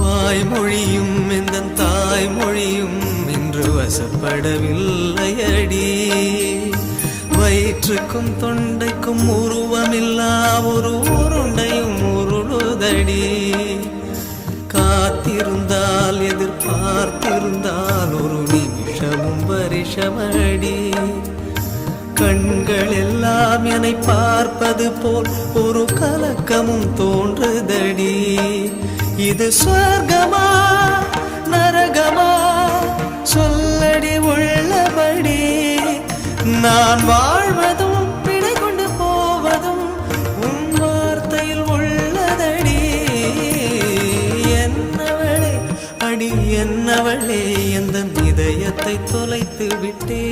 வாய்மொழியும் எந்த தாய்மொழியும் இன்று வசப்படவில்லையடி. வயிற்றுக்கும் தொண்டைக்கும் உருவமில்லா ஒரு உருண்டையும் உருளுதடி. காத்திருந்தால் எதிர்பார்த்திருந்தால் ஒரு நிமிஷமும் வருஷமடி. கண்கள் எல்லாம் என்னை பார்ப்பது போல் ஒரு கலக்கமும் தோன்றுதடி. இது சொர்க்கமா நரகமா சொல்லடி உள்ளபடி. நான் வாழ்வதும் பிழை கொண்டு போவதும் உன் வார்த்தையில் உள்ளதடி. என்னவளே அடி என்னவளே எந்த இதயத்தை தொலைத்து விட்டே.